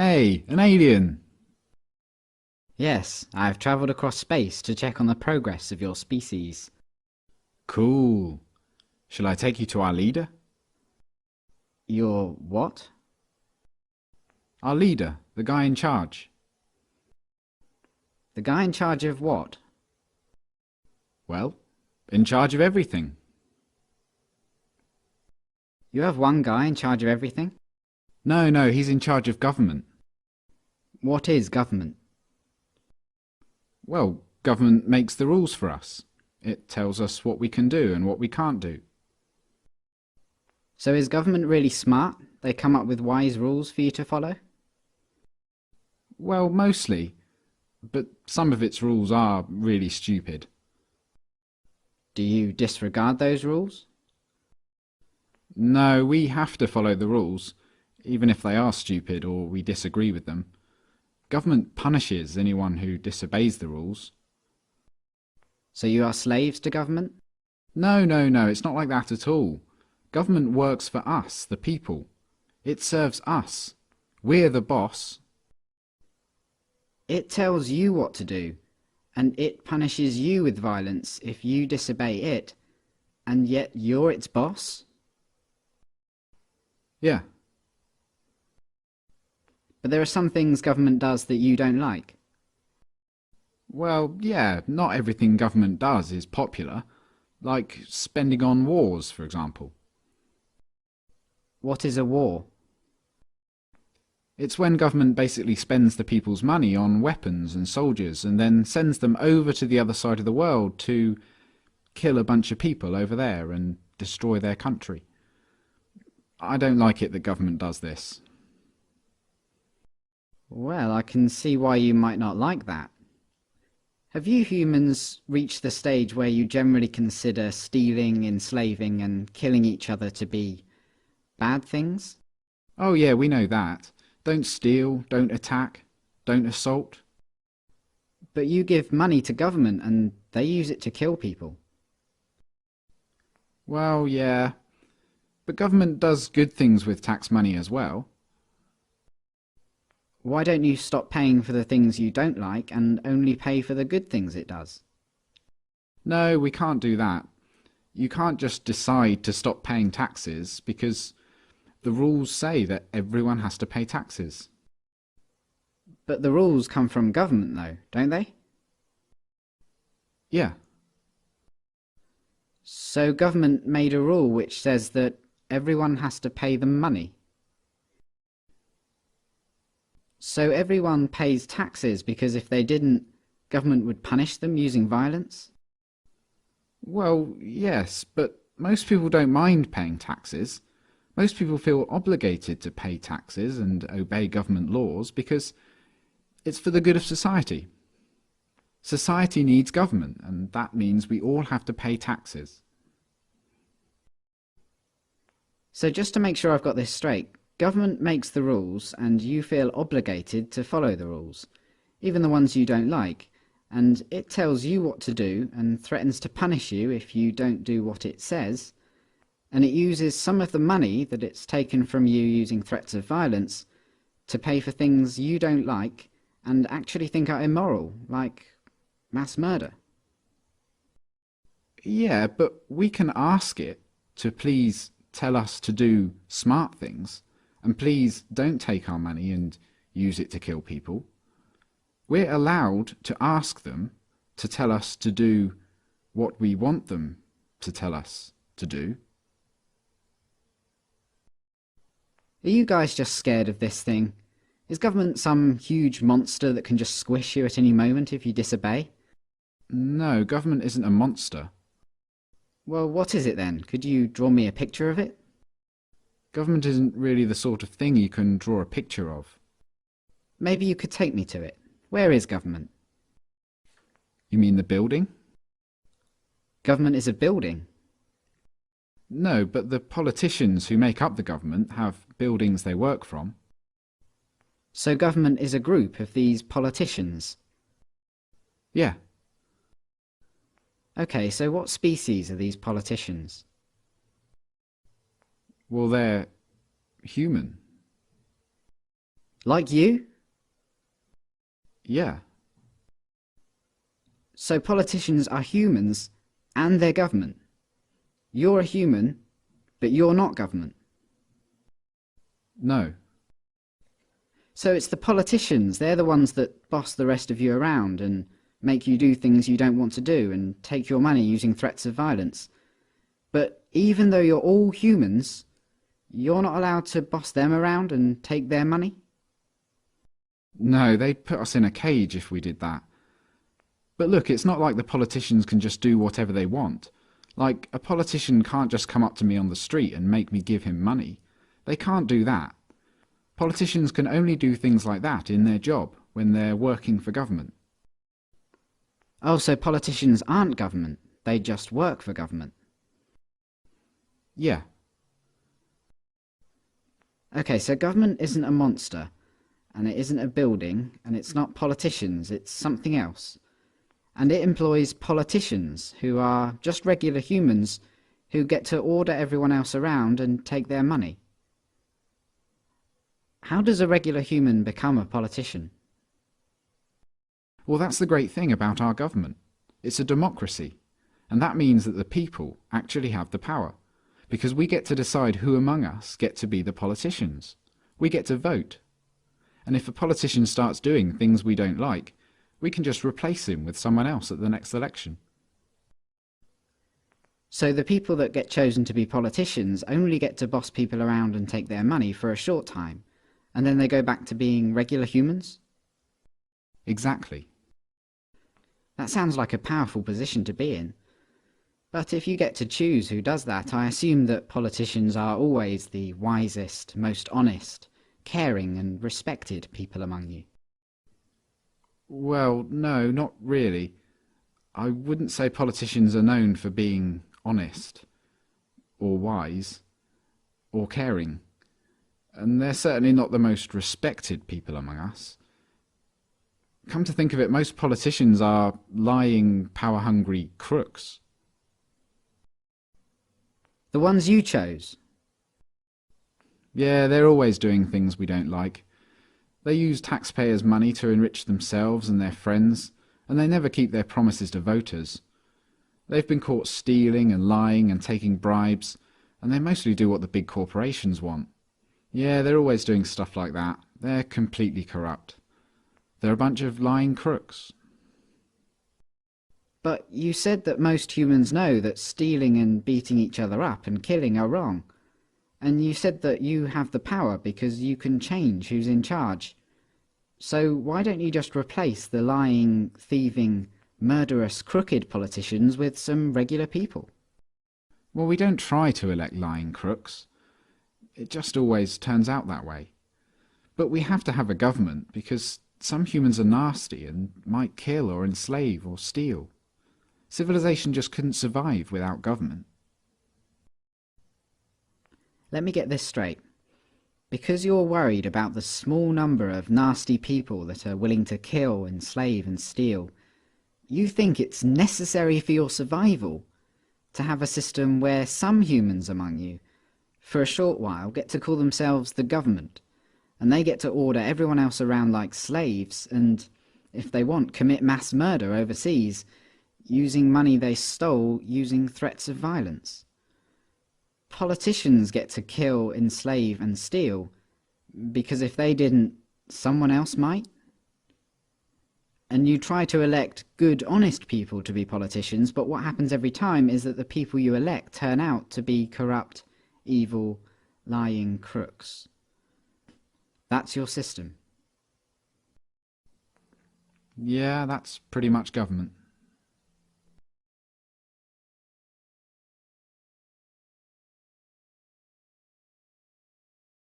Hey, an alien! Yes, I've travelled across space to check on the progress of your species. Cool. Shall I take you to our leader? Your what? Our leader, the guy in charge. The guy in charge of what? Well, in charge of everything. You have one guy in charge of everything? No, he's in charge of government. What is government? Well, government makes the rules for us. It tells us what we can do and what we can't do. So is government really smart? They come up with wise rules for you to follow? Well, mostly, but some of its rules are really stupid. Do you disregard those rules? No, we have to follow the rules, even if they are stupid or we disagree with them. Government punishes anyone who disobeys the rules. So you are slaves to government? No, it's not like that at all. Government works for us, the people. It serves us. We're the boss. It tells you what to do, and it punishes you with violence if you disobey it, and yet you're its boss? Yeah. But there are some things government does that you don't like. Well, yeah, not everything government does is popular. Like spending on wars, for example. What is a war? It's when government basically spends the people's money on weapons and soldiers and then sends them over to the other side of the world to kill a bunch of people over there and destroy their country. I don't like it that government does this. Well, I can see why you might not like that. Have you humans reached the stage where you generally consider stealing, enslaving, and killing each other to be bad things? Oh yeah, we know that. Don't steal, don't attack, don't assault. But you give money to government and they use it to kill people. Well, yeah. But government does good things with tax money as well. Why don't you stop paying for the things you don't like and only pay for the good things it does? No, we can't do that. You can't just decide to stop paying taxes because the rules say that everyone has to pay taxes. But the rules come from government though, don't they? Yeah. So government made a rule which says that everyone has to pay them money. So everyone pays taxes because if they didn't, government would punish them using violence? Well, yes, but most people don't mind paying taxes. Most people feel obligated to pay taxes and obey government laws because it's for the good of society. Society needs government, and that means we all have to pay taxes. So just to make sure I've got this straight, government makes the rules and you feel obligated to follow the rules, even the ones you don't like, and it tells you what to do and threatens to punish you if you don't do what it says, and it uses some of the money that it's taken from you using threats of violence to pay for things you don't like and actually think are immoral, like mass murder. Yeah, but we can ask it to please tell us to do smart things, and please don't take our money and use it to kill people. We're allowed to ask them to tell us to do what we want them to tell us to do. Are you guys just scared of this thing? Is government some huge monster that can just squish you at any moment if you disobey? No, government isn't a monster. Well, what is it then? Could you draw me a picture of it? Government isn't really the sort of thing you can draw a picture of. Maybe you could take me to it. Where is government? You mean the building? Government is a building. No, but the politicians who make up the government have buildings they work from. So government is a group of these politicians. Yeah. Okay, so what species are these politicians? Well, they're human. Like you? Yeah. So politicians are humans and they're government. You're a human, but you're not government. No. So it's the politicians, they're the ones that boss the rest of you around and make you do things you don't want to do and take your money using threats of violence. But even though you're all humans, you're not allowed to boss them around and take their money? No, they'd put us in a cage if we did that. But look, it's not like the politicians can just do whatever they want. Like, a politician can't just come up to me on the street and make me give him money. They can't do that. Politicians can only do things like that in their job, when they're working for government. Oh, so politicians aren't government, they just work for government. Yeah. Okay, so government isn't a monster, and it isn't a building, and it's not politicians, it's something else. And it employs politicians, who are just regular humans, who get to order everyone else around and take their money. How does a regular human become a politician? Well, that's the great thing about our government. It's a democracy, and that means that the people actually have the power, because we get to decide who among us get to be the politicians. We get to vote. And if a politician starts doing things we don't like, we can just replace him with someone else at the next election. So the people that get chosen to be politicians only get to boss people around and take their money for a short time, and then they go back to being regular humans? Exactly. That sounds like a powerful position to be in. But if you get to choose who does that, I assume that politicians are always the wisest, most honest, caring and respected people among you. Well, no, not really. I wouldn't say politicians are known for being honest, or wise, or caring. And they're certainly not the most respected people among us. Come to think of it, most politicians are lying, power-hungry crooks. The ones you chose? Yeah, they're always doing things we don't like. They use taxpayers' money to enrich themselves and their friends, and they never keep their promises to voters. They've been caught stealing and lying and taking bribes, and they mostly do what the big corporations want. Yeah, they're always doing stuff like that. They're completely corrupt. They're a bunch of lying crooks. But you said that most humans know that stealing and beating each other up and killing are wrong. And you said that you have the power because you can change who's in charge. So why don't you just replace the lying, thieving, murderous, crooked politicians with some regular people? Well, we don't try to elect lying crooks. It just always turns out that way. But we have to have a government because some humans are nasty and might kill or enslave or steal. Civilization just couldn't survive without government. Let me get this straight. Because you're worried about the small number of nasty people that are willing to kill, enslave and steal, you think it's necessary for your survival to have a system where some humans among you, for a short while, get to call themselves the government, and they get to order everyone else around like slaves and, if they want, commit mass murder overseas, using money they stole using threats of violence. Politicians get to kill, enslave and steal, because if they didn't, someone else might. And you try to elect good, honest people to be politicians, but what happens every time is that the people you elect turn out to be corrupt, evil, lying crooks. That's your system. Yeah, that's pretty much government.